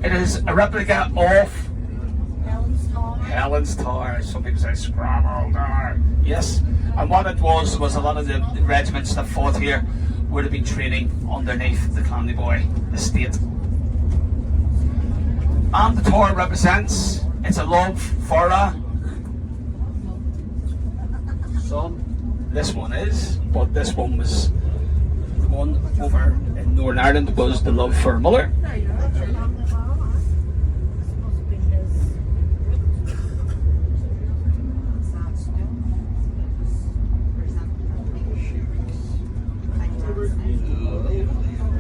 It is a replica of Helen's Tower. Some people say Scramble Tower. Yes, and what it was a lot of the regiments that fought here would have been training underneath the Clanny Boy estate. And the tower represents, it's a love for Somme. This one is, but this one was the one over in Northern Ireland was the love for mother.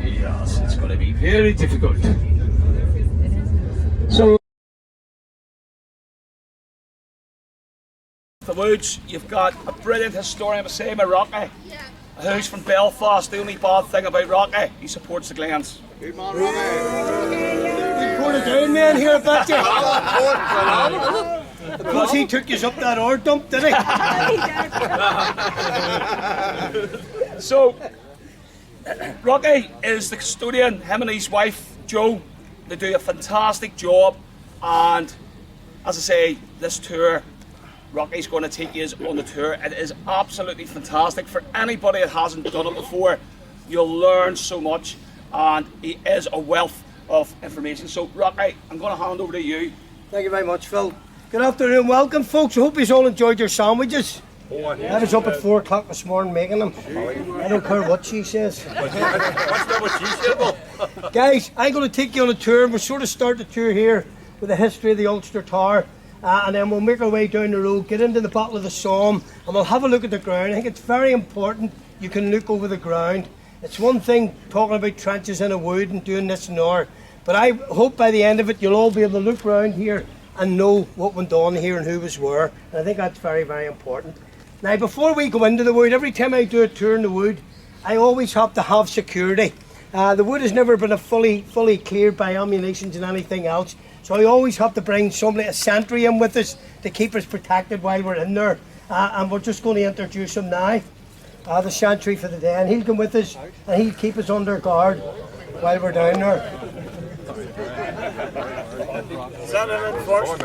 Yes, it's going to be very difficult. So, the Woods, you've got a brilliant historian beside me, Rocky, who's from Belfast. The only bad thing about Rocky, he supports the Glens. Good man, Rocky. We poured it down, man, here about you. Because he took us up that ore dump, did he? So, Rocky is the custodian, him and his wife, Joe. They do a fantastic job, and as I say, this tour, Rocky's going to take you on the tour. It is absolutely fantastic for anybody that hasn't done it before. You'll learn so much, and he is a wealth of information. So, Rocky, I'm going to hand over to you. Thank you very much, Phil. Good afternoon, welcome, folks. I hope you all enjoyed your sandwiches. I was up at 4 o'clock this morning making them. I don't care what she says. What's that what she said, Will? Guys, I'm going to take you on a tour. We'll sort of start the tour here with the history of the Ulster Tower. And then we'll make our way down the road, get into the Battle of the Somme, and we'll have a look at the ground. I think it's very important you can look over the ground. It's one thing talking about trenches in a wood and doing this and that, but I hope by the end of it you'll all be able to look around here and know what went on here and who was where. And I think that's very, very important. Now, before we go into the wood, every time I do a tour in the wood, I always have to have security. The wood has never been fully cleared by ammunition and anything else, so I always have to bring somebody, a sentry in with us to keep us protected while we're in there. And we're just going to introduce him now, the sentry for the day, and he'll come with us and he'll keep us under guard while we're down there. Is that in first?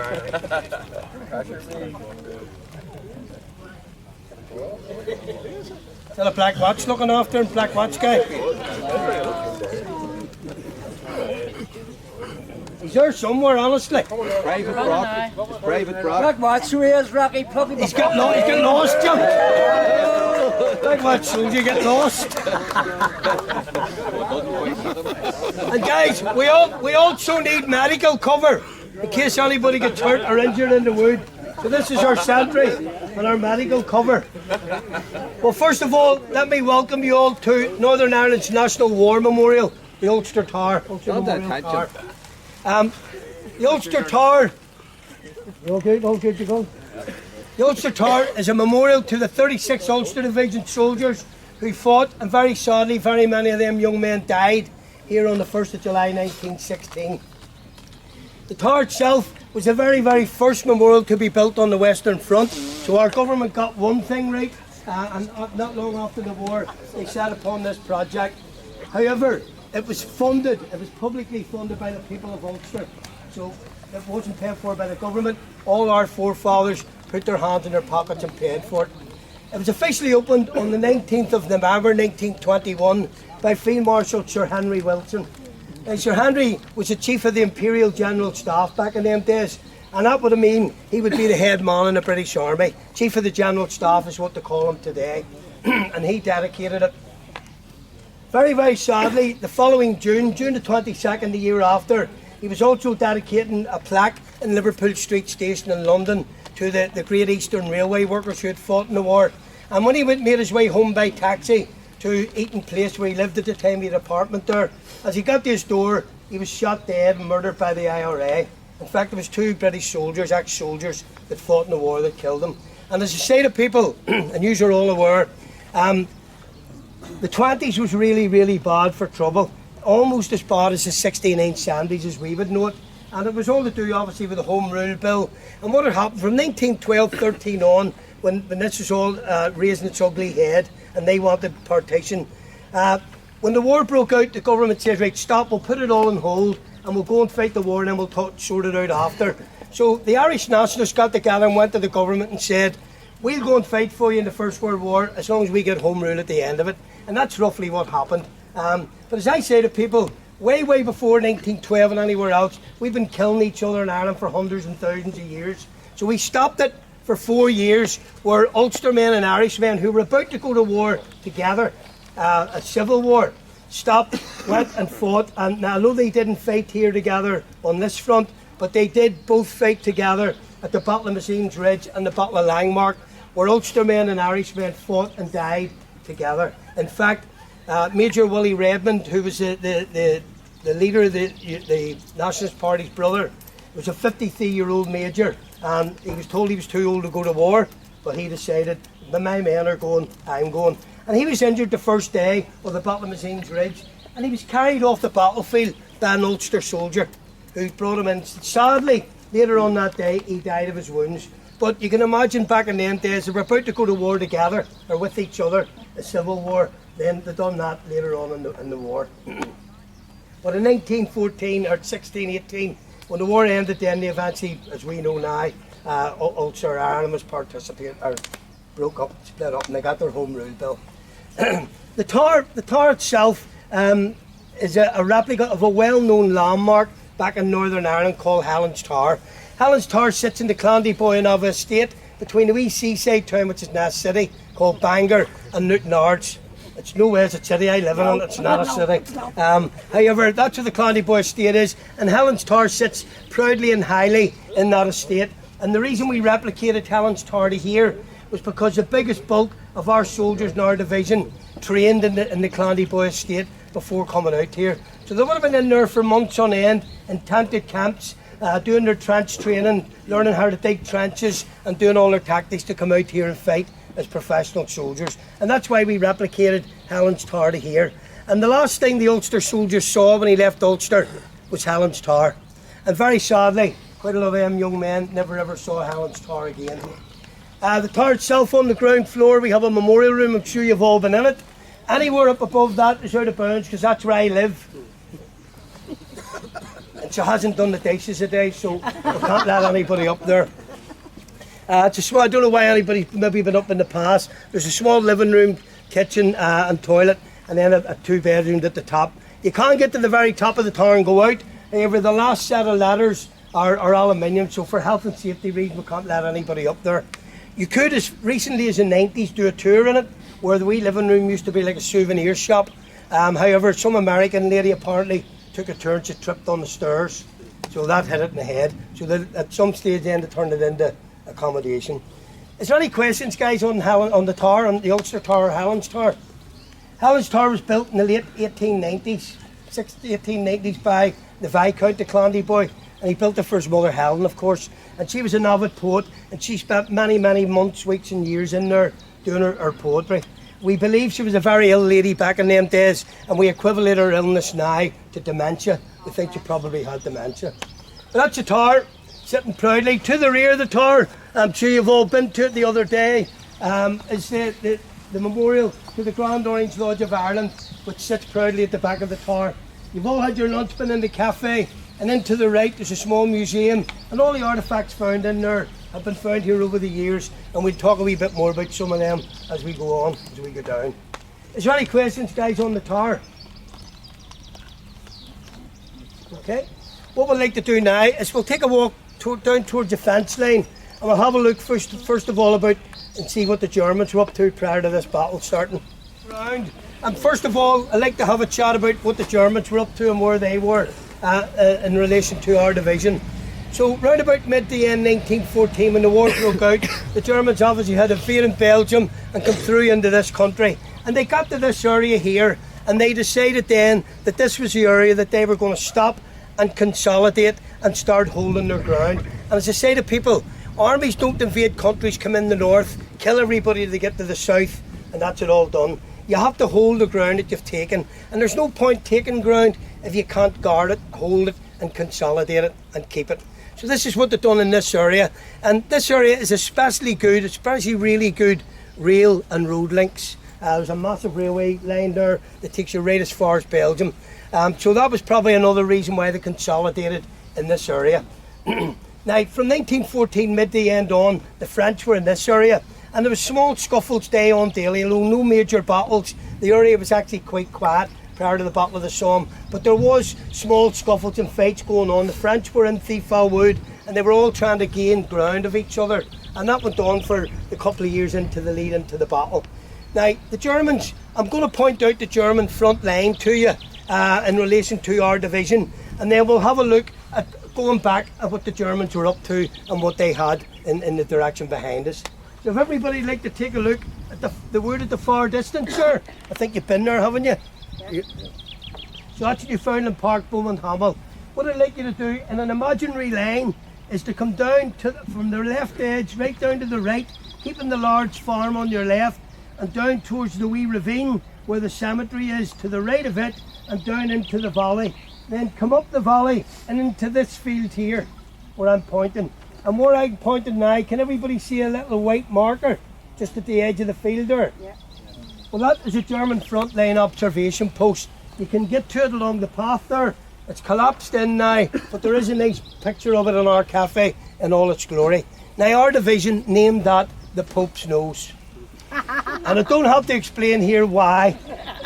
Is that a black watch looking after him, black watch guy? He's there somewhere, honestly. Private Brock. Private Brock. Black watch, who is Rocky? Probably He's got lost, Jim. Black watch, so you get lost. And guys, we also need medical cover in case anybody gets hurt or injured in the wood. So this is our sentry and our medical cover. Well, first of all, let me welcome you all to Northern Ireland's National War Memorial, the Ulster Tower. The Ulster Tower. You all good? All good to go? The Ulster Tower is a memorial to the 36 Ulster Division soldiers who fought, and very sadly, very many of them young men died here on the 1st of July 1916. The tower itself was the very, very first memorial to be built on the Western Front. So our government got one thing right, and not long after the war, they set upon this project. However, it was publicly funded by the people of Ulster. So it wasn't paid for by the government. All our forefathers put their hands in their pockets and paid for it. It was officially opened on the 19th of November 1921 by Field Marshal Sir Henry Wilson. Sir Henry was the chief of the Imperial General Staff back in them days, and that would mean he would be the head man in the British Army. Chief of the General Staff is what they call him today, and he dedicated it. Very, very sadly, the following June the 22nd, the year after, he was also dedicating a plaque in Liverpool Street Station in London to the Great Eastern Railway workers who had fought in the war. And when he made his way home by taxi to Eaton Place, where he lived at the time, he had an apartment there, as he got to his door, he was shot dead and murdered by the IRA. In fact, there was 2 British soldiers, ex-soldiers, that fought in the war that killed him. And as I say to people, and you are all aware, the 20s was really, really bad for trouble. Almost as bad as the 6970s as we would know it. And it was all to do, obviously, with the Home Rule Bill. And what had happened from 1912-13 on, when this was all raising its ugly head, and they wanted partition. When the war broke out, the government said, right, stop, we'll put it all on hold, and we'll go and fight the war, and then we'll sort it out after. So the Irish nationalists got together and went to the government and said, we'll go and fight for you in the First World War as long as we get home rule at the end of it. And that's roughly what happened. But as I say to people, way before 1912 and anywhere else, we've been killing each other in Ireland for hundreds and thousands of years. So we stopped it for 4 years, where Ulstermen and Irishmen who were about to go to war together, a civil war, stopped, went and fought. And now, although they didn't fight here together on this front, but they did both fight together at the Battle of Messines Ridge and the Battle of Langmark, where Ulstermen and Irishmen fought and died together. In fact, Major Willie Redmond, who was the leader of the Nationalist Party's brother, was a 53-year-old major, and he was told he was too old to go to war, but he decided, my men are going, I'm going. And he was injured the first day of the Battle of Messines Ridge, and he was carried off the battlefield by an Ulster soldier who brought him in. Sadly, later on that day, he died of his wounds. But you can imagine back in them days, they were about to go to war together, or with each other, a civil war. Then they done that later on in the war. But in 1914 or 1618, when the war ended, then they eventually, as we know now, Ulster Ireland was broke up, split up, and they got their home rule bill. The tower itself is a replica of a well-known landmark back in Northern Ireland called Helen's Tower. Helen's Tower sits in the Clandeboy estate between the wee seaside town, which is Ness City, called Bangor, and Newton Ards. It's no way it's a city I live in, it's not a city. However, that's where the Clandeboy estate is, and Helen's Tower sits proudly and highly in that estate. And the reason we replicated Helen's Tower to here was because the biggest bulk of our soldiers in our division trained in the Clandeboy estate before coming out here. So they would have been in there for months on end in tented camps, doing their trench training, learning how to dig trenches, and doing all their tactics to come out here and fight as professional soldiers. And that's why we replicated Helen's Tower to here. And the last thing the Ulster soldier saw when he left Ulster was Helen's Tower. And very sadly, quite a lot of them young men never ever saw Helen's Tower again. The tower itself, on the ground floor, we have a memorial room. I'm sure you've all been in it. Anywhere up above that is out of bounds, because that's where I live. And she hasn't done the dishes today, so we can't let anybody up there. It's a small, I don't know why anybody's maybe been up in the past. There's a small living room, kitchen and toilet, and then a 2-bedroom at the top. You can't get to the very top of the tower and go out. However, the last set of ladders are aluminium, so for health and safety reasons we can't let anybody up there. You could, as recently as the 90s, do a tour in it, where the wee living room used to be like a souvenir shop. However, some American lady apparently took a turn, she tripped on the stairs, so that hit it in the head. So that at some stage then they turned it into accommodation. Is there any questions, guys, on the tower, on the Ulster Tower, Helen's Tower? Helen's Tower was built in the late 1890s by the Viscount de Clandeboy, and he built it for his mother Helen, of course. And she was an avid poet, and she spent many months, weeks and years in there doing her poetry. We believe she was a very ill lady back in them days, and we equivalent her illness now to dementia. We think she probably had dementia. But that's the tower, sitting proudly. To the rear of the tower, I'm sure you've all been to it the other day, is the memorial to the Grand Orange Lodge of Ireland, which sits proudly at the back of the tower. You've all had your lunch bin in the cafe, and then to the right there's a small museum, and all the artefacts found in there have been found here over the years, and we'll talk a wee bit more about some of them as we go on, as we go down. Is there any questions, guys, on the tower? Okay. What we'd like to do now is we'll take a walk down towards the fence line, and we'll have a look first of all about and see what the Germans were up to prior to this battle starting. Round. And first of all, I'd like to have a chat about what the Germans were up to and where they were in relation to our division. So round about mid to end 1914, when the war broke out, the Germans obviously had invaded Belgium and come through into this country. And they got to this area here, and they decided then that this was the area that they were going to stop and consolidate and start holding their ground. And as I say to people, armies don't invade countries, come in the north, kill everybody to get to the south, and that's it all done. You have to hold the ground that you've taken, and there's no point taking ground if you can't guard it, hold it, and consolidate it and keep it. So this is what they've done in this area, and this area is especially really good rail and road links. There's a massive railway line there that takes you right as far as Belgium. So that was probably another reason why they consolidated in this area. Now, from 1914 mid to the end on, the French were in this area, and there was small scuffles day on daily, although no major battles. The area was actually quite quiet prior to the Battle of the Somme, but there was small scuffles and fights going on. The French were in Thiepval Wood, and they were all trying to gain ground of each other, and that went on for a couple of years into the lead into the battle. Now, the Germans, I'm going to point out the German front line to you in relation to our division, and then we'll have a look at going back at what the Germans were up to and what they had in the direction behind us. So if everybody'd like to take a look at the wood at the far distance, sir. I think you've been there, haven't you? Yeah. So that's Newfoundland Park, Bowman Hamel. What I'd like you to do in an imaginary line is to come down from the left edge right down to the right, keeping the large farm on your left, and down towards the wee ravine where the cemetery is to the right of it, and down into the valley. Then come up the valley and into this field here where I'm pointing. And where I'm pointing now, can everybody see a little white marker just at the edge of the field there? Yeah. Well, that is a German front line observation post. You can get to it along the path there. It's collapsed in now, but there is a nice picture of it in our cafe in all its glory. Now, our division named that the Pope's Nose. And I don't have to explain here why.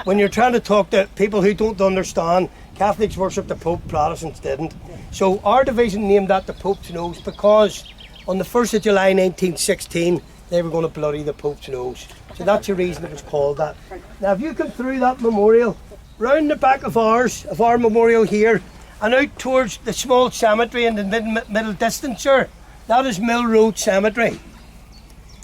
When you're trying to talk to people who don't understand, Catholics worship the Pope, Protestants didn't. So our division named that the Pope's Nose because on the 1st of July 1916, they were going to bloody the Pope's nose. So that's the reason it was called that. Now if you come through that memorial, round the back of our memorial here, and out towards the small cemetery in the middle distance, sir, that is Mill Road Cemetery.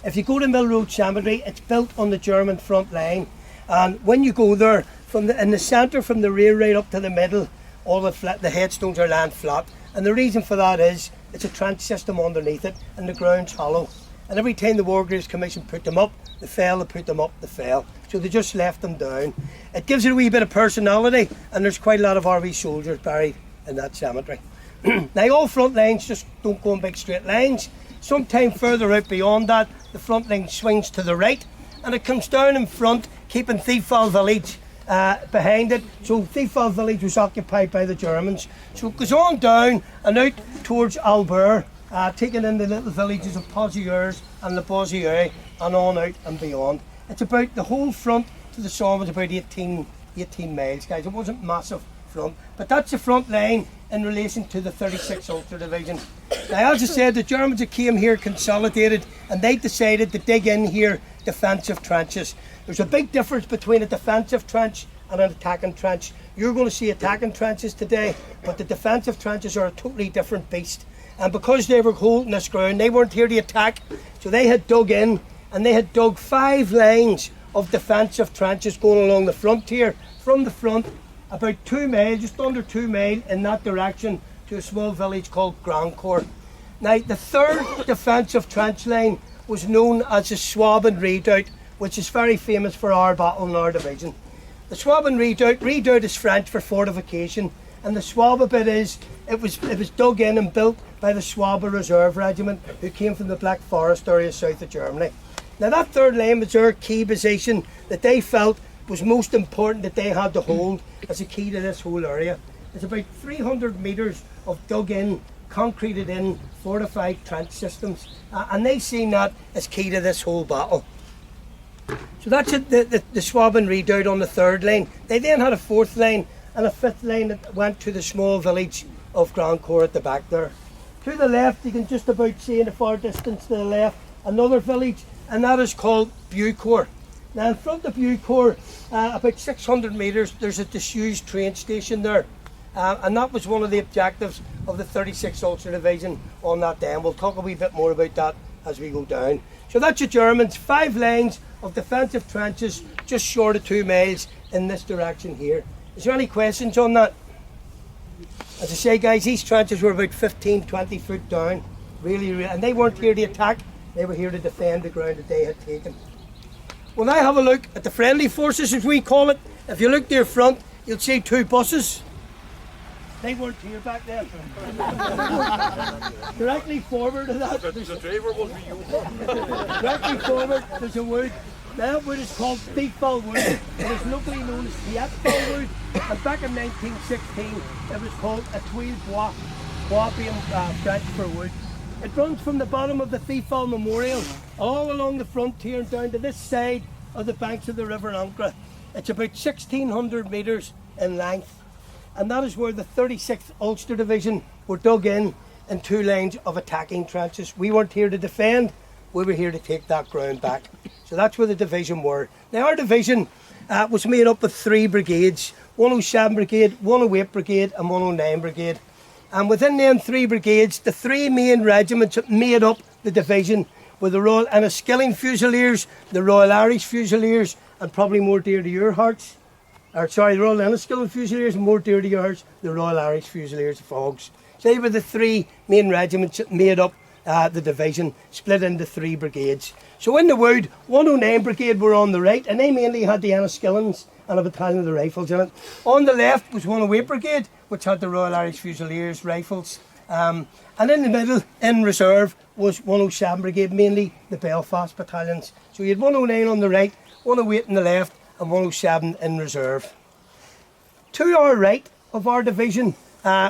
If you go to Mill Road Cemetery, it's built on the German front line, and when you go there, in the centre, from the rear right up to the middle, all the headstones are land flat, and the reason for that is it's a trench system underneath it, and the ground's hollow. And every time the War Graves Commission put them up, they fell, they put them up, they fell. So they just left them down. It gives it a wee bit of personality, and there's quite a lot of our wee soldiers buried in that cemetery. Now all front lines just don't go in big straight lines. Sometime further out beyond that, the front line swings to the right, and it comes down in front, keeping Thiepval Village behind it. So Thiepval Village was occupied by the Germans. So it goes on down and out towards Albert, taking in the little villages of Pozières and Le Boisier, and on out and beyond. It's about, the whole front to the Somme was about 18 miles, guys. It wasn't massive front, but that's the front line in relation to the 36th Ulster Division. Now, as I said, the Germans that came here consolidated, and they decided to dig in here defensive trenches. There's a big difference between a defensive trench and an attacking trench. You're going to see attacking trenches today, but the defensive trenches are a totally different beast. And because they were holding this ground, they weren't here to attack, so they had dug in, and they had dug 5 lines of defensive trenches going along the front here, from the front about 2 miles, just under 2 miles in that direction, to a small village called Grandcourt. Now, the third defensive trench line was known as the Schwaben Redoubt, which is very famous for our battle in our division. The Schwaben Redoubt is French for fortification, and the Schwabe bit is, it was dug in and built by the Schwabe Reserve Regiment, who came from the Black Forest area south of Germany. Now that third line was their key position that they felt was most important, that they had to hold as a key to this whole area. It's about 300 metres of dug in, concreted in, fortified trench systems, and they seen that as key to this whole battle. So that's it, the Schwaben Redoubt on the third line. They then had a fourth line and a fifth line that went to the small village of Grandcourt at the back there. To the left, you can just about see in the far distance to the left another village, and that is called Beaucourt. Now in front of Beaucourt, about 600 metres, there's a disused train station there. And that was one of the objectives of the 36th Ulster Division on that day, and we'll talk a wee bit more about that as we go down. So that's your Germans, 5 lines of defensive trenches just short of 2 miles in this direction here. Is there any questions on that? As I say, guys, these trenches were about 15-20 foot down, really, and they weren't here to attack, they were here to defend the ground that they had taken. We'll now have a look at the friendly forces, as we call it. If you look to your front, you'll see 2 buses. They weren't here back then. Directly forward of that, The driver will be you. directly forward, there's a wood. Now that wood is called Thiepval Wood. It is locally known as Thiepval Wood. And back in 1916, it was called a Thiepval Wood, being French for wood. It runs from the bottom of the Thiepval Memorial all along the frontier and down to this side of the banks of the River Ancre. It's about 1,600 metres in length. And that is where the 36th Ulster Division were dug in 2 lines of attacking trenches. We weren't here to defend, we were here to take that ground back. So that's where the division were. Now our division was made up of 3 brigades, 107 Brigade, 108 Brigade and 109 Brigade. And within them 3 brigades, the 3 main regiments that made up the division were the Royal Enniskillen Fusiliers, the Royal Irish Fusiliers, and probably more dear to your hearts, the Royal Enniskillen Fusiliers, and more dear to your hearts, the Royal Irish Fusiliers of Fogs. So they were the 3 main regiments that made up the division, split into 3 brigades. So in the Wood, 109 Brigade were on the right, and they mainly had the Enniskillens and a battalion of the Rifles in it. On the left was 108 Brigade, which had the Royal Irish Fusiliers Rifles. And in the middle, in reserve, was 107 Brigade, mainly the Belfast battalions. So you had 109 on the right, 108 on the left, and 107 in reserve. To our right of our division,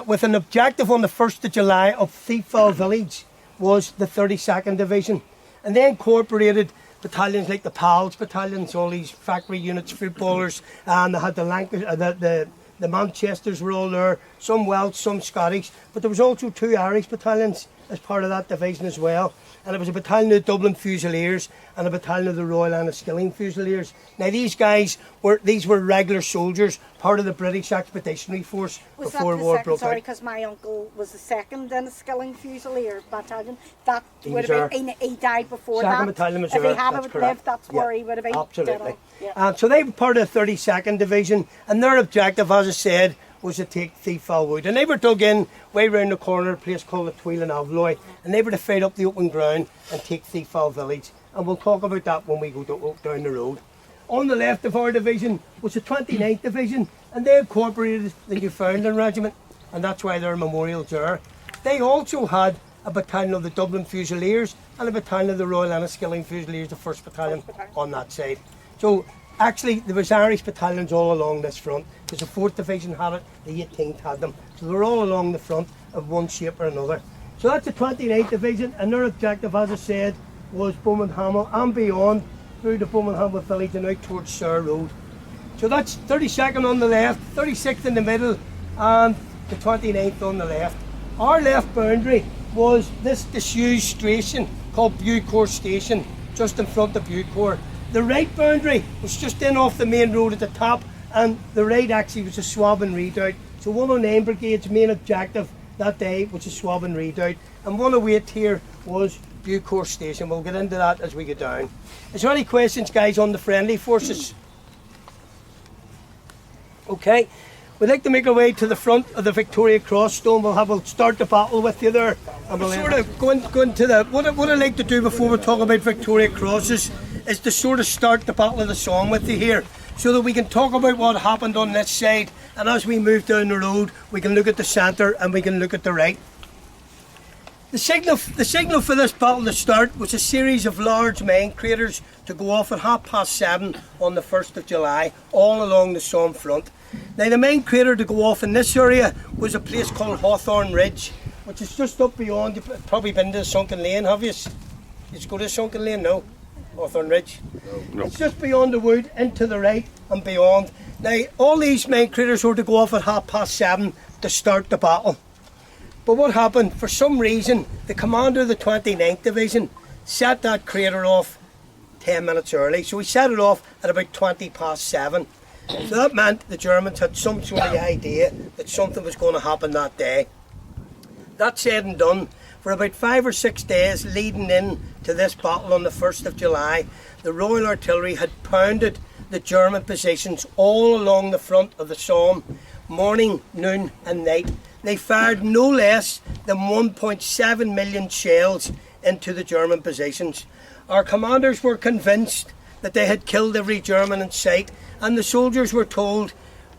with an objective on the 1st of July of Thiepval village, was the 32nd Division. And they incorporated battalions like the PALS battalions, all these factory units, footballers, and they had the Manchesters were all there, some Welsh, some Scottish, but there was also 2 Irish battalions as part of that division as well. And it was a battalion of the Dublin Fusiliers and a battalion of the Royal Enniskillen Fusiliers. Now these were regular soldiers, part of the British Expeditionary Force before war broke out. Sorry, because my uncle was the 2nd Enniskillen Fusilier battalion. That would have been, he died before Second that. battalion was if he that's had correct. lived, that's where he would have been. Absolutely. Yeah. So they were part of the 32nd Division, and their objective, as I said, was to take Thiepval Wood. And they were dug in way round the corner, a place called the Thiepval and Avloy, and they were to fight up the open ground and take Thiepval village. And we'll talk about that when we go down the road. On the left of our division was the 29th Division, and they incorporated the Newfoundland Regiment, and that's why their memorial's there. They also had a battalion of the Dublin Fusiliers and a battalion of the Royal Enniskillen Fusiliers, the 1st Battalion on that side. So actually there was Irish battalions all along this front, because the 4th Division had it, the 18th had them. So they were all along the front of one shape or another. So that's the 29th Division, and their objective, as I said, was Beaumont-Hamel and beyond, through the Beaumont-Hamel village and out towards Sur Road. So that's 32nd on the left, 36th in the middle, and the 29th on the left. Our left boundary was this disused station called Bucourt Station, just in front of Bucourt. The right boundary was just in off the main road at the top, and the right actually was a swab and redoubt. So 109 Brigade's main objective that day was a swab and redoubt, and 108 here was Bucourt Station. We'll get into that as we get down. Is there any questions, guys, on the friendly forces? Okay, we'd like to make our way to the front of the Victoria Cross stone. We'll start the battle with you there, and we'll sort of go into the what I'd like to do before we talk about Victoria Crosses is to sort of start the Battle of the Somme with you here, so that we can talk about what happened on this side, and as we move down the road we can look at the centre and we can look at the right. The signal for this battle to start was a series of large mine craters to go off at 7:30 on the 1st of July, all along the Somme front. Now the main crater to go off in this area was a place called Hawthorne Ridge, which is just up beyond. You've probably been to the Sunken Lane, have you? Did you go to the Sunken Lane? No? Hawthorne Ridge? No. It's just beyond the wood, into the right and beyond. Now all these mine craters were to go off at 7:30 to start the battle. But what happened, for some reason, the commander of the 29th Division set that crater off 10 minutes early. So he set it off at about 7:20. So that meant the Germans had some sort of idea that something was going to happen that day. That said and done, for about 5 or 6 days leading in to this battle on the 1st of July, the Royal Artillery had pounded the German positions all along the front of the Somme, morning, noon and night. They fired no less than 1.7 million shells into the German positions. Our commanders were convinced that they had killed every German in sight, and the soldiers were told,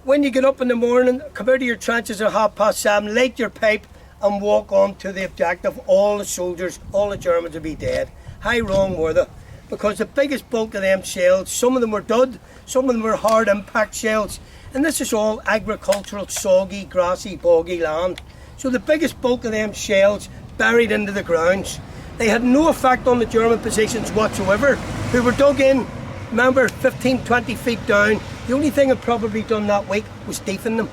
when you get up in the morning, come out of your trenches at 7:30, light your pipe and walk on to the objective. All the soldiers, all the Germans will be dead. How wrong were they? Because the biggest bulk of them shells, some of them were dud, some of them were hard impact shells. And this is all agricultural, soggy, grassy, boggy land. So the biggest bulk of them shells buried into the grounds. They had no effect on the German positions whatsoever, who were dug in, remember, 15, 20 feet down. The only thing it probably done that week was deepen them.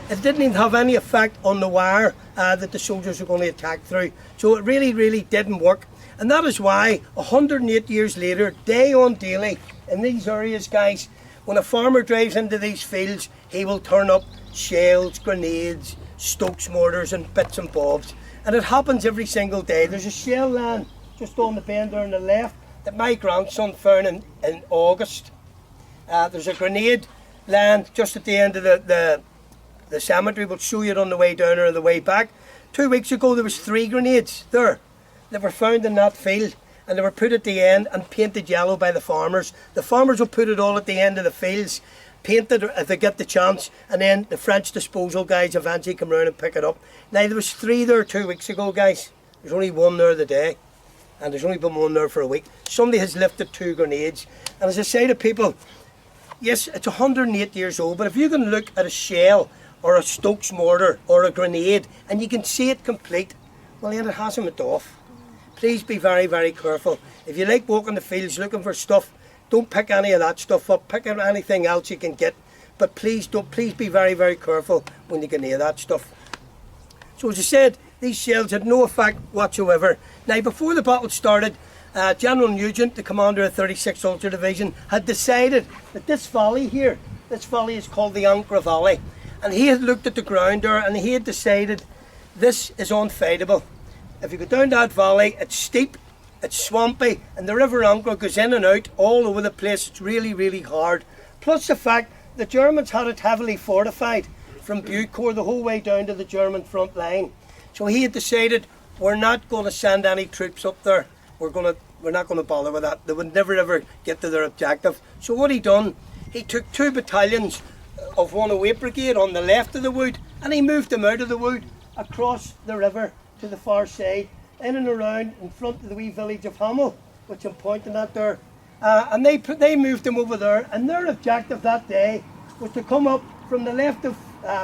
It didn't even have any effect on the wire that the soldiers were going to attack through. So it really, really didn't work. And that is why 108 years later, day on daily, in these areas, guys, when a farmer drives into these fields, he will turn up shells, grenades, Stokes mortars and bits and bobs. And it happens every single day. There's a shell land just on the bend there on the left that my grandson found in August. There's a grenade land just at the end of the cemetery. We'll show you it on the way down or the way back. 2 weeks ago there was 3 grenades there that were found in that field, and they were put at the end and painted yellow by the farmers. The farmers will put it all at the end of the fields, paint it if they get the chance, and then the French disposal guys eventually come around and pick it up. Now there was 3 there 2 weeks ago, guys. There's only 1 there today, and there's only been 1 there for a week. Somebody has lifted 2 grenades, and as I say to people, yes, it's 108 years old, but if you can look at a shell or a Stokes mortar or a grenade and you can see it complete, well then it hasn't went off. Please be very, very careful. If you like walking the fields looking for stuff, don't pick any of that stuff up. Pick up anything else you can get, but please be very, very careful when you get near that stuff. So as I said, these shells had no effect whatsoever. Now before the battle started, General Nugent, the commander of 36th Ulster Division, had decided that this valley here, this valley is called the Ancre Valley, and he had looked at the ground there and he had decided this is unfightable. If you go down that valley, it's steep, it's swampy, and the River Ancre goes in and out all over the place. It's really, really hard. Plus the fact the Germans had it heavily fortified from Bucourt the whole way down to the German front line. So he had decided, we're not going to send any troops up there. We're not going to bother with that. They would never ever get to their objective. So what he done, he took 2 battalions of 108 Brigade on the left of the wood, and he moved them out of the wood across the river to the far side, in and around in front of the wee village of Hamel, which I'm pointing at there. And they moved them over there, and their objective that day was to come up from the left of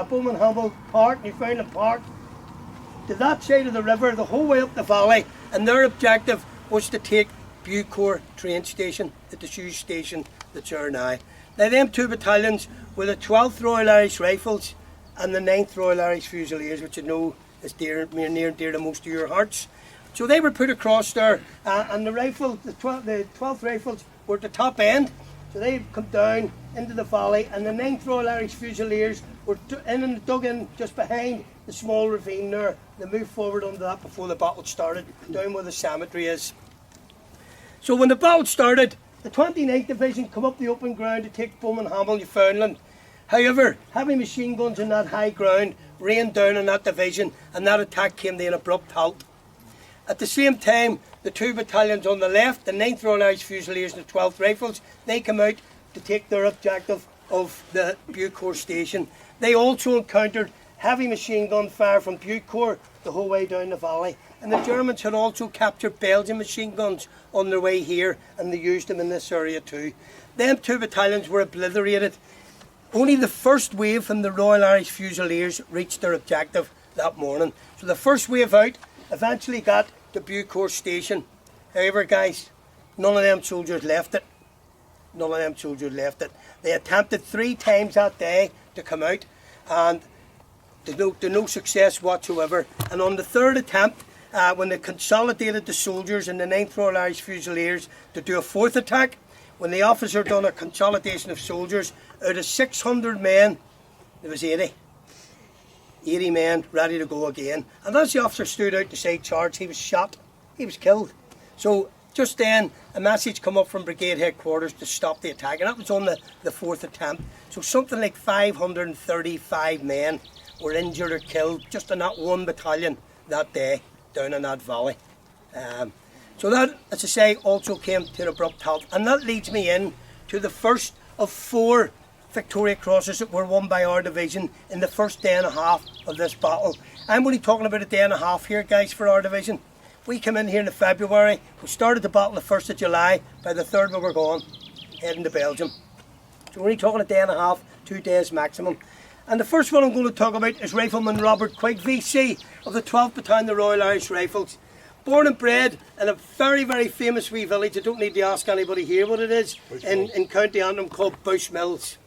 Bowman Hamel Park, Newfoundland Park, to that side of the river, the whole way up the valley, and their objective was to take Bucourt train station, the disused station that's there now. Now them 2 battalions were the 12th Royal Irish Rifles and the 9th Royal Irish Fusiliers, which I know is near and dear to most of your hearts. So they were put across there, and the 12th Rifles were at the top end, so they come down into the valley, and the 9th Royal Irish Fusiliers were dug in just behind the small ravine there. They moved forward under that before the battle started, down where the cemetery is. So when the battle started, the 29th Division come up the open ground to take Bowman Hamel, Newfoundland. However, heavy machine guns on that high ground rained down on that division, and that attack came to an abrupt halt. At the same time, the 2 battalions on the left, the 9th Royal Irish Fusiliers and the 12th Rifles, they come out to take their objective of the Bucourt station. They also encountered heavy machine gun fire from Bucourt the whole way down the valley. And the Germans had also captured Belgian machine guns on their way here, and they used them in this area too. Them 2 battalions were obliterated. Only the first wave from the Royal Irish Fusiliers reached their objective that morning. So the first wave out eventually got to Bucourt station. However, guys, none of them soldiers left it. None of them soldiers left it. They attempted 3 times that day to come out, and to no success whatsoever. And on the 3rd attempt, when they consolidated the soldiers in the 9th Royal Irish Fusiliers to do a 4th attack, when the officer done a consolidation of soldiers, out of 600 men, there was 80. 80 men ready to go again. And as the officer stood out to say charge, he was shot. He was killed. So just then, a message come up from brigade headquarters to stop the attack, and that was on the 4th attempt. So something like 535 men were injured or killed just in that 1 battalion that day down in that valley. So that, as I say, also came to an abrupt halt, and that leads me in to the first of 4 Victoria Crosses that were won by our division in the first day and a half of this battle. I'm only talking about a day and a half here, guys, for our division. We came in here in February, we started the battle the 1st of July, by the 3rd we were gone, heading to Belgium. So we're only talking a day and a half, 2 days maximum. And the first one I'm going to talk about is Rifleman Robert Quigg, VC of the 12th Battalion, the Royal Irish Rifles. Born and bred in a very, very famous wee village, I don't need to ask anybody here what it is, in County Antrim, called Bushmills.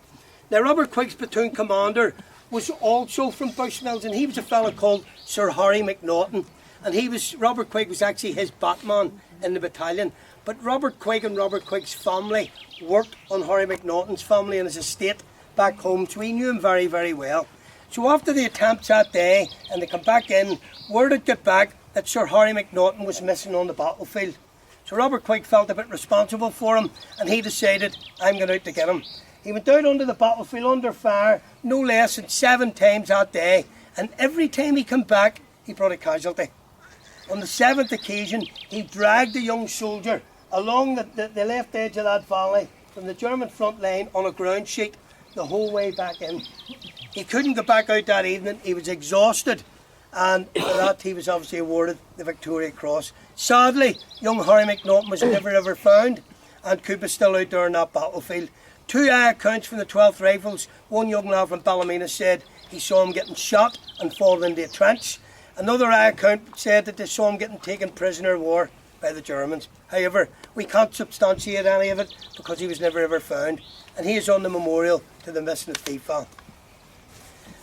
Now Robert Quigg's platoon commander was also from Bushmills, and he was a fellow called Sir Harry McNaughton. And Robert Quigg was actually his batman in the battalion. But Robert Quigg and Robert Quigg's family worked on Harry McNaughton's family and his estate back home, so he knew him very, very well. So after the attempts that day, and they come back in, word had got back that Sir Harry McNaughton was missing on the battlefield. So Robert Quigg felt a bit responsible for him, and he decided, I'm going out to get him. He went out onto the battlefield under fire, no less than 7 times that day, and every time he came back, he brought a casualty. On the 7th occasion, he dragged a young soldier along the left edge of that valley from the German front line on a ground sheet the whole way back in. He couldn't get back out that evening, he was exhausted, and for that he was obviously awarded the Victoria Cross. Sadly, young Harry McNaughton was never ever found, and could be still out there on that battlefield. 2 eye accounts from the 12th Rifles. One young lad from Ballymena said he saw him getting shot and falling into a trench. Another eye account said that they saw him getting taken prisoner of war by the Germans. However, we can't substantiate any of it because he was never ever found, and he is on the memorial to the missing of Thiepval.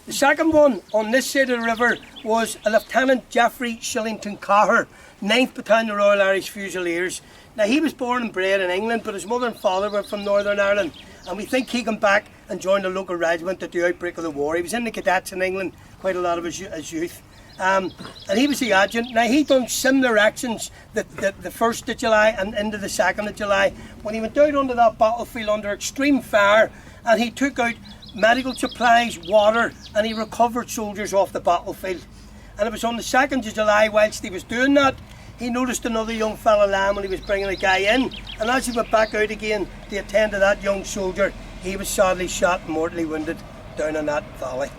The second one on this side of the river was a Lieutenant Geoffrey Shillington Caher, 9th Battalion the Royal Irish Fusiliers. Now he was born and bred in England, but his mother and father were from Northern Ireland, and we think he came back and joined a local regiment at the outbreak of the war. He was in the cadets in England quite a lot of his youth. And he was the adjutant. Now he done similar actions the 1st of July and into the 2nd of July when he went out onto that battlefield under extreme fire, and he took out medical supplies, water, and he recovered soldiers off the battlefield. And it was on the 2nd of July, whilst he was doing that, he noticed another young fellow lying when he was bringing a guy in, and as he went back out again to attend to that young soldier, he was sadly shot and mortally wounded down in that valley.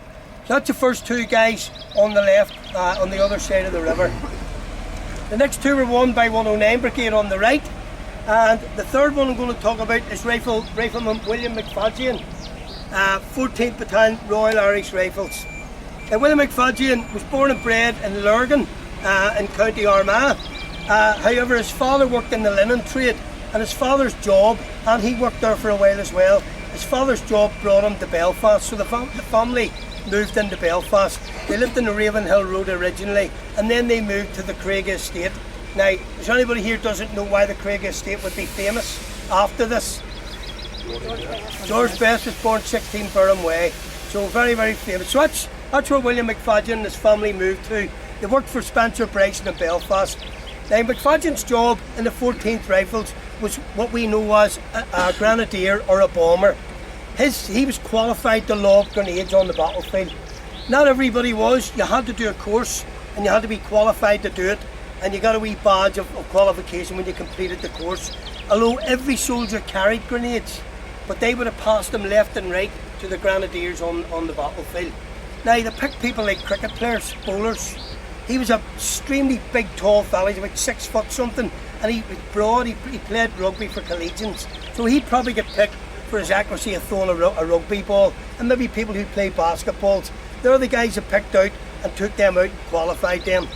So that's the first 2 guys on the left, on the other side of the river. The next 2 were won by 109 Brigade on the right, and the third one I'm going to talk about is Rifleman William McFadzean, 14th Battalion Royal Irish Rifles. Now, William McFadzean was born and bred in Lurgan in County Armagh. However, his father worked in the linen trade, and his father's job, and he worked there for a while as well, his father's job brought him to Belfast, so the family moved into Belfast. They lived in the Ravenhill Road originally, and then they moved to the Craig Estate. Now, is anybody here doesn't know why the Craig Estate would be famous after this? George Best was born 16 Burham Way, so very, very famous. So that's where William McFadzean and his family moved to. They worked for Spencer Bryson in Belfast. Now, McFadzean's job in the 14th Rifles was what we know as a grenadier or a bomber. He was qualified to lob grenades on the battlefield. Not everybody was. You had to do a course, and you had to be qualified to do it, and you got a wee badge of qualification when you completed the course. Although every soldier carried grenades, but they would have passed them left and right to the grenadiers on the battlefield. Now they picked people like cricket players, bowlers. He was a extremely big, tall fella. He's about 6 foot something, and he was broad. He played rugby for collegians, so he'd probably get picked for his accuracy of throwing a rugby ball, and maybe people who play basketballs. They're the guys that picked out and took them out and qualified them.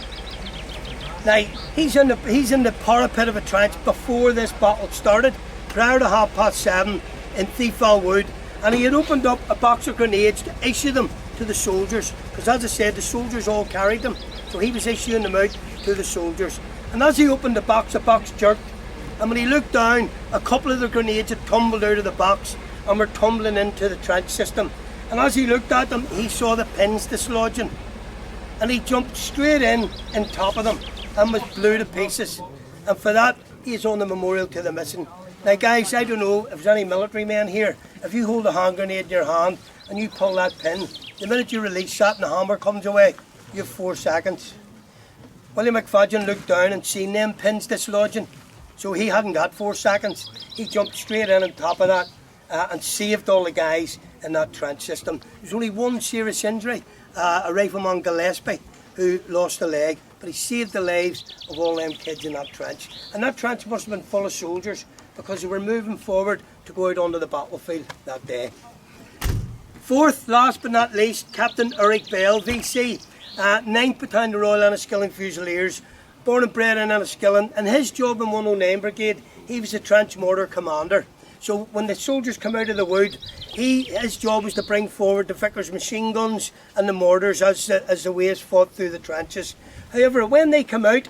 Now he's in the parapet of a trench before this battle started, prior to 7:30 in Thiepval Wood, and he had opened up a box of grenades to issue them to the soldiers, because as I said, the soldiers all carried them, so he was issuing them out to the soldiers. And as he opened the box jerked, and when he looked down, a couple of the grenades had tumbled out of the box and were tumbling into the trench system. And as he looked at them, he saw the pins dislodging, and he jumped straight in top of them and was blew to pieces. And for that, he is on the memorial to the missing. Now guys, I don't know if there's any military men here. If you hold a hand grenade in your hand and you pull that pin, the minute you release that and the hammer comes away, you have 4 seconds. William McFadzean looked down and seen them pins dislodging, so he hadn't got 4 seconds. He jumped straight in on top of that and saved all the guys in that trench system. There's only one serious injury, a rifleman Gillespie, who lost a leg, but he saved the lives of all them kids in that trench. And that trench must have been full of soldiers because they were moving forward to go out onto the battlefield that day. Fourth, last but not least, Captain Eric Bell, VC, 9th Battalion Royal Enniskillen Fusiliers, born and bred in Enniskillen, and his job in 109 Brigade, he was a trench mortar commander. So when the soldiers come out of the wood, his job was to bring forward the Vickers machine guns and the mortars as the ways fought through the trenches. However, when they come out,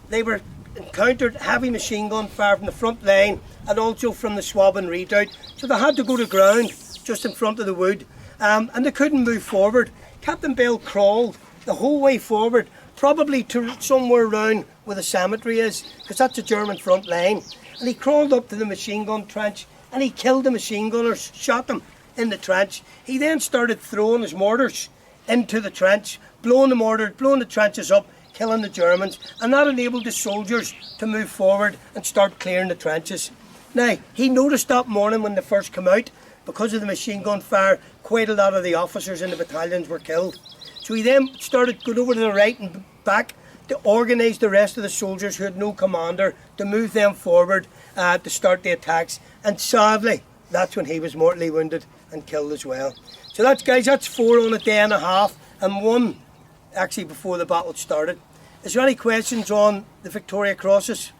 they were encountered heavy machine gun fire from the front line and also from the Swabbing redoubt. So they had to go to ground just in front of the wood, and they couldn't move forward. Captain Bell crawled the whole way forward, probably to somewhere round where the cemetery is, because that's the German front line. And he crawled up to the machine gun trench and he killed the machine gunners, shot them in the trench. He then started throwing his mortars into the trench, blowing the trenches up, killing the Germans, and that enabled the soldiers to move forward and start clearing the trenches. Now, he noticed that morning when they first came out, because of the machine gun fire, quite a lot of the officers in the battalions were killed. So he then started going over to the right and back to organise the rest of the soldiers who had no commander, to move them forward to start the attacks. And sadly, that's when he was mortally wounded and killed as well. So that's, guys, that's 4 on a day and a half, and 1 actually before the battle started. Is there any questions on the Victoria Crosses?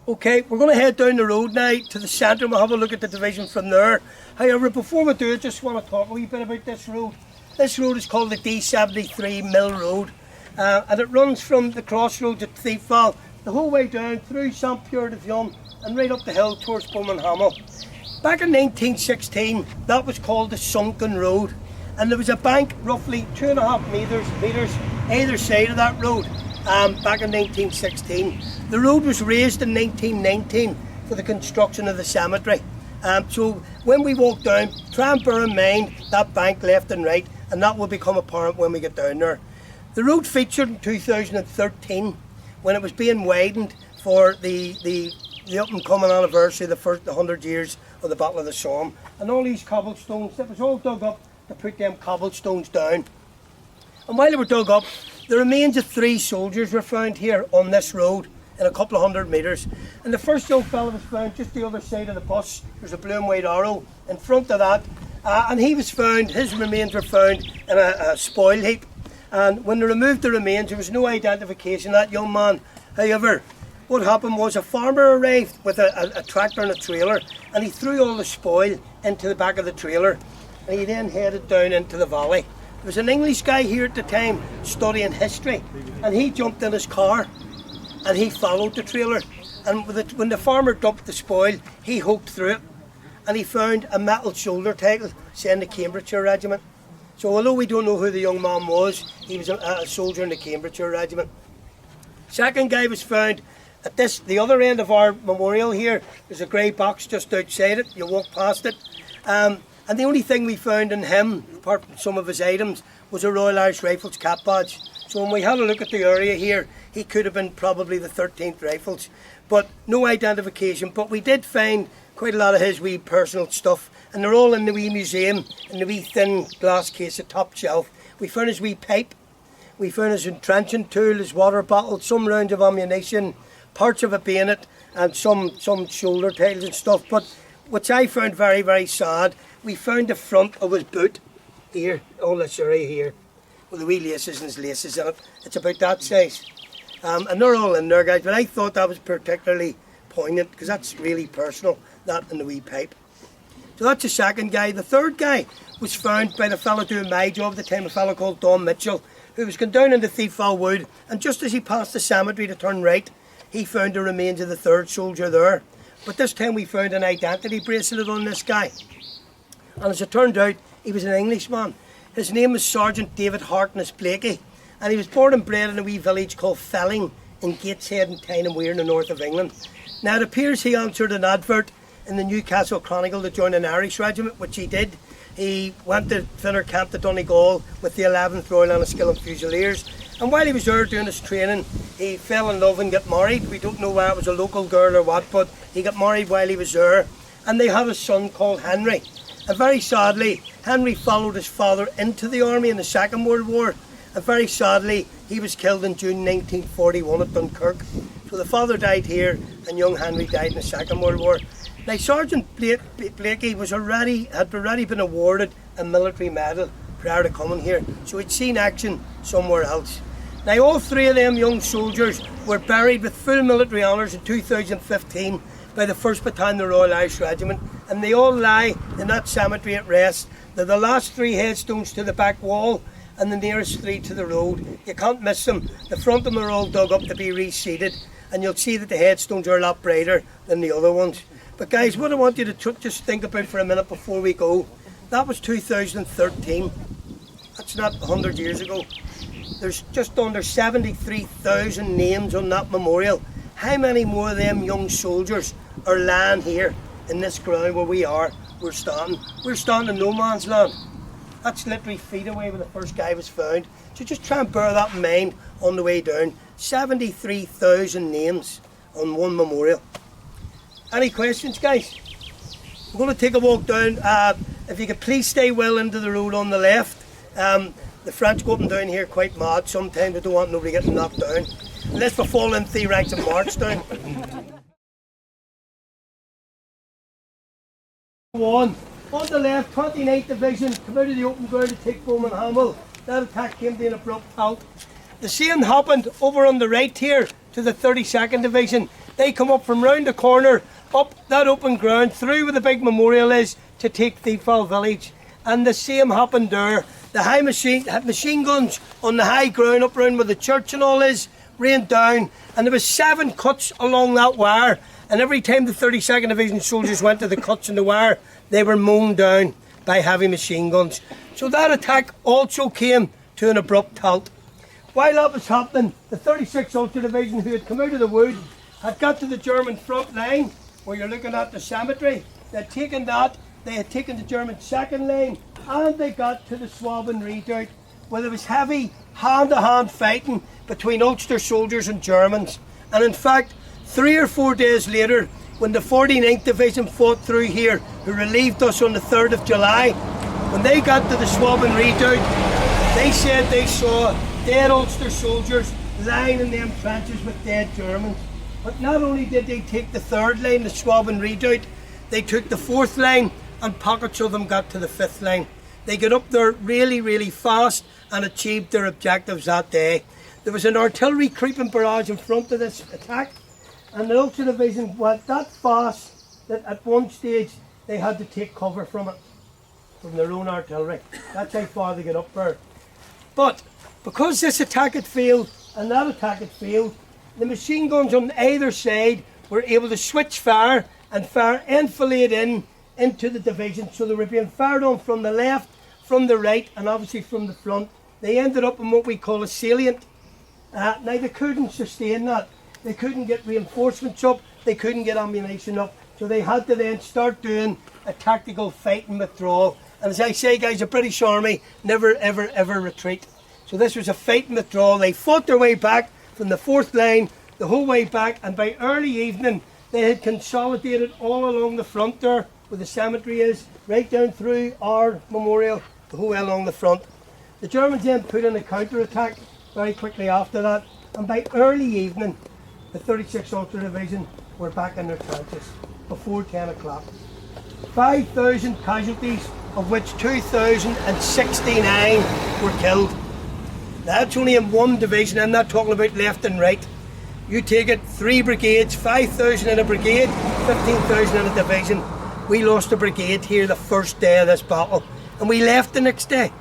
Okay, we're going to head down the road now to the centre and we'll have a look at the division from there. However, before we do it, just want to talk a wee bit about this road. This road is called the D73 Mill Road, and it runs from the crossroads at Thiepval the whole way down through St. Pierre de Vion and right up the hill towards Beaumont-Hamel. Back in 1916, that was called the Sunken Road, and there was a bank roughly 2.5 metres either side of that road back in 1916. The road was raised in 1919 for the construction of the cemetery. So when we walk down, try and bear in mind that bank left and right, and that will become apparent when we get down there. The road featured in 2013 when it was being widened for the up and coming anniversary, the 100 years of the Battle of the Somme. And all these cobblestones, that was all dug up to put them cobblestones down. And while they were dug up, the remains of 3 soldiers were found here on this road in a couple of 100 metres. And the first young fella was found just the other side of the bus. There's a blue and white arrow in front of that. And he was found, his remains were found in a spoil heap. And when they removed the remains, there was no identification of that young man. However, what happened was a farmer arrived with a tractor and a trailer, and he threw all the spoil into the back of the trailer, and he then headed down into the valley. There was an English guy here at the time studying history, and he jumped in his car and he followed the trailer, and when the farmer dumped the spoil, he hooked through it and he found a metal shoulder title saying the Cambridgeshire Regiment. So although we don't know who the young man was, he was a soldier in the Cambridgeshire Regiment. Second guy was found at the other end of our memorial here. There's a grey box just outside it, you walk past it. And the only thing we found in him, apart from some of his items, was a Royal Irish Rifles cap badge. So when we had a look at the area here, he could have been probably the 13th Rifles, but no identification. But we did find quite a lot of his wee personal stuff, and they're all in the wee museum, in the wee thin glass case, at top shelf. We found his wee pipe, we found his entrenching tool, his water bottle, some rounds of ammunition, parts of a bayonet, and some shoulder titles and stuff. But which I found very, very sad, we found the front of his boot here, all this area here, with the wee laces and his laces in it. It's about that size. And they're all in there, guys, but I thought that was particularly poignant because that's really personal, that and the wee pipe. So that's the second guy. The third guy was found by the fellow doing my job at the time, a fellow called Don Mitchell, who was going down into Thiepval Wood, and just as he passed the cemetery to turn right, he found the remains of the third soldier there. But this time we found an identity bracelet on this guy. And as it turned out, he was an Englishman. His name was Sergeant David Harkness Blakey, and he was born and bred in a wee village called Felling in Gateshead and Tyne Weir in the north of England. Now it appears he answered an advert in the Newcastle Chronicle to join an Irish regiment, which he did. He went to Finner Camp to Donegal with the 11th Royal Enniskillen Fusiliers, and while he was there doing his training, he fell in love and got married. We don't know whether it was a local girl or what, but he got married while he was there. and they had a son called Henry. And very sadly, Henry followed his father into the army in the Second World War, and very sadly, he was killed in June 1941 at Dunkirk. So the father died here, and young Henry died in the Second World War. Now, Sergeant Blakey had already been awarded a military medal prior to coming here, so he'd seen action somewhere else. Now, all three of them young soldiers were buried with full military honours in 2015 by the 1st Battalion of the Royal Irish Regiment, and they all lie in that cemetery at rest. They're the last three headstones to the back wall and the nearest three to the road. You can't miss them. The front of them are all dug up to be reseated, and you'll see that the headstones are a lot brighter than the other ones. But guys, what I want you to just think about for a minute before we go, that was 2013. That's not 100 years ago. There's just under 73,000 names on that memorial. How many more of them young soldiers are lying here in this ground where we are? We're standing in no man's land. That's literally feet away where the first guy was found. So just try and bear that in mind on the way down. 73,000 names on one memorial. Any questions, guys? We're going to take a walk down. If you could please stay well into the road on the left. The French go up and down here quite mad sometimes. They don't want nobody getting knocked down. Unless we fall in three ranks and march down. On the left, 29th Division, come out of the open ground to take Bowman Hamel. That attack came to an abrupt halt. The same happened over on the right here to the 32nd Division. They come up from round the corner, up that open ground, through where the big memorial is, to take Thiepval village. And the same happened there. The high machine guns on the high ground up round where the church and all is, rained down, and there was 7 cuts along that wire, and every time the 32nd Division soldiers went to the cuts in the wire, they were mown down by heavy machine guns. So that attack also came to an abrupt halt. While that was happening, the 36th Ulster Division, who had come out of the wood, had got to the German front line, where you're looking at the cemetery. They had taken that, they had taken the German second line, and they got to the Schwaben Redoubt, where there was heavy hand-to-hand fighting between Ulster soldiers and Germans. And in fact, 3 or 4 days later, when the 49th Division fought through here, who relieved us on the 3rd of July, when they got to the Schwaben Redoubt, they said they saw dead Ulster soldiers lying in them trenches with dead Germans. But not only did they take the 3rd line, the Schwaben Redoubt, they took the 4th line, and pockets of them got to the 5th line. They got up there really, really fast and achieved their objectives that day. There was an artillery creeping barrage in front of this attack, and the Ulster Division went that fast that at one stage they had to take cover from it, from their own artillery. That's how far they got up there. But because this attack had failed and that attack had failed, the machine guns on either side were able to switch fire and fire enfilade into the division. So they were being fired on from the left, from the right, and obviously from the front. They ended up in what we call a salient. Now they couldn't sustain that. They couldn't get reinforcements up, they couldn't get ammunition up, so they had to then start doing a tactical fighting withdrawal. And as I say, guys, the British Army never ever ever retreat. So this was a fighting withdrawal. They fought their way back from the 4th line the whole way back, and by early evening they had consolidated all along the front there where the cemetery is, right down through our memorial, the whole way along the front. The Germans then put in a counter-attack very quickly after that, and by early evening the 36th Ulster Division were back in their trenches before 10 o'clock. 5,000 casualties, of which 2,069 were killed. That's only in one division. I'm not talking about left and right. You take it, 3 brigades, 5,000 in a brigade, 15,000 in a division. We lost a brigade here the first day of this battle, and we left the next day,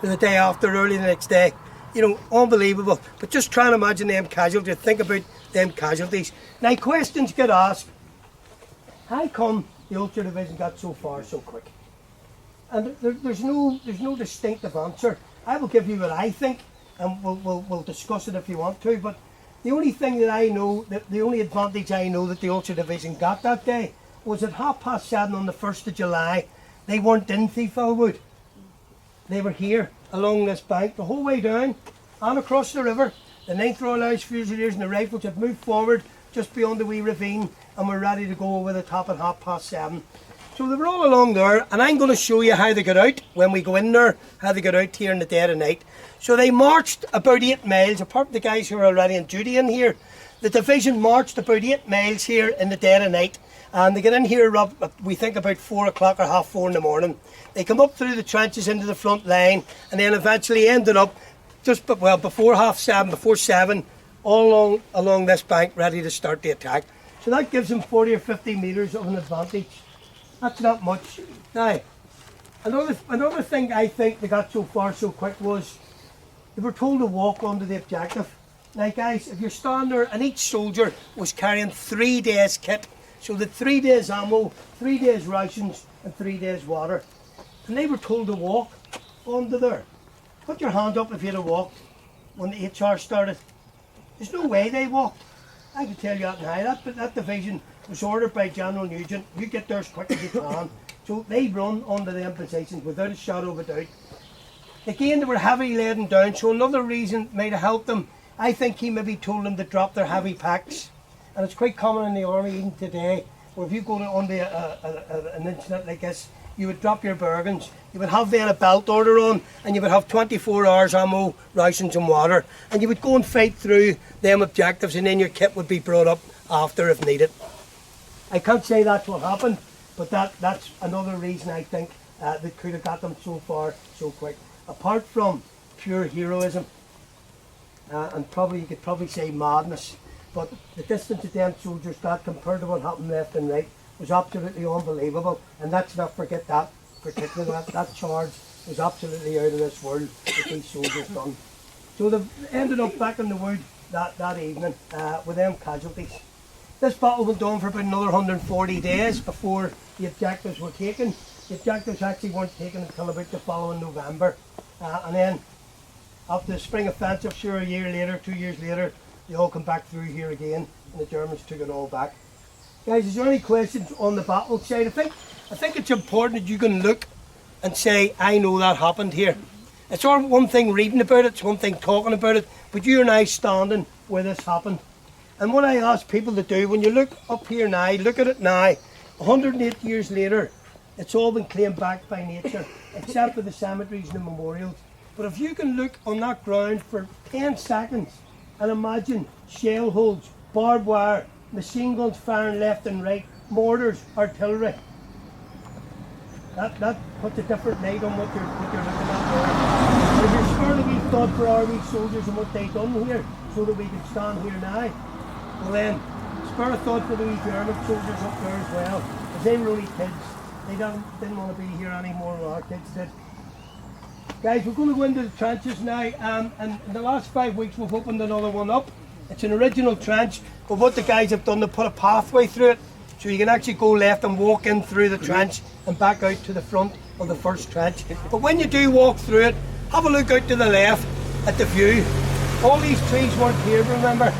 or the day after, early the next day. You know, unbelievable. But just try and imagine them casualties, think about them casualties. Now questions get asked, how come the Ulster Division got so far so quick? And there's no distinctive answer. I will give you what I think, and we'll discuss it if you want to, but the only thing that I know, the only advantage I know that the Ulster Division got that day was at 7:30 on the 1st of July, they weren't in Thiepval Wood. They were here along this bank the whole way down and across the river. The 9th Royal Irish Fusiliers and the Rifles had moved forward just beyond the wee ravine, and we're ready to go over the top at 7:30. So they were all along there, and I'm going to show you how they got out when we go in there, how they got out here in the dead of night. So they marched about 8 miles, apart from the guys who are already on duty in here. The division marched about 8 miles here in the dead of night, and they get in here, we think about 4 o'clock or 4:30 in the morning. They come up through the trenches into the front line, and then eventually ended up just before 7:30, before 7, all along this bank, ready to start the attack. So that gives them 40 or 50 metres of an advantage. That's not much. Now, another thing I think they got so far so quick was they were told to walk onto the objective. Now guys, if you're standing there, and each soldier was carrying 3 days kit, so that 3 days ammo, 3 days rations, and 3 days water. And they were told to walk onto there. Put your hand up if you'd have walked when the HR started. There's no way they walked. I can tell you that now. That division was ordered by General Nugent. You get there as quick as you can. So they run onto them positions without a shadow of a doubt. Again, they were heavy laden down, so another reason might have helped them. I think he maybe told them to drop their heavy packs. And it's quite common in the army even today, where if you go onto an incident like this, you would drop your bargains, you would have then a belt order on, and you would have 24 hours ammo, rations and water, and you would go and fight through them objectives, and then your kit would be brought up after if needed. I can't say that's what happened, but that's another reason I think they could have got them so far so quick. Apart from pure heroism, and you could probably say madness, but the distance that them soldiers got compared to what happened left and right was absolutely unbelievable, and let's not forget that particular that charge was absolutely out of this world that these soldiers done. So they ended up back in the wood that evening with them casualties. This battle went on for about another 140 days before the objectives were taken. The objectives actually weren't taken until about the following November, and then after the spring offensive, sure, a year later, 2 years later, they all come back through here again, and the Germans took it all back. Guys, is there any questions on the battle side? I think it's important that you can look and say, I know that happened here. It's all one thing reading about it, it's one thing talking about it, but you and I standing where this happened. And what I ask people to do, when you look up here now, look at it now, 108 years later, it's all been claimed back by nature, except for the cemeteries and the memorials. But if you can look on that ground for 10 seconds and imagine shell holes, barbed wire, machine guns firing left and right, mortars, artillery. That puts a different light on what you're looking at there. If you're sparing a wee thought for our wee soldiers and what they've done here, so that we can stand here now, well then, spare a thought for the wee German soldiers up there as well. Because they were only kids. They didn't want to be here anymore than our kids did. Guys, we're going to go into the trenches now, and in the last 5 weeks we've opened another one up. It's an original trench, but what the guys have done, they put a pathway through it, so you can actually go left and walk in through the trench and back out to the front of the first trench. But when you do walk through it, have a look out to the left at the view. All these trees weren't here, remember.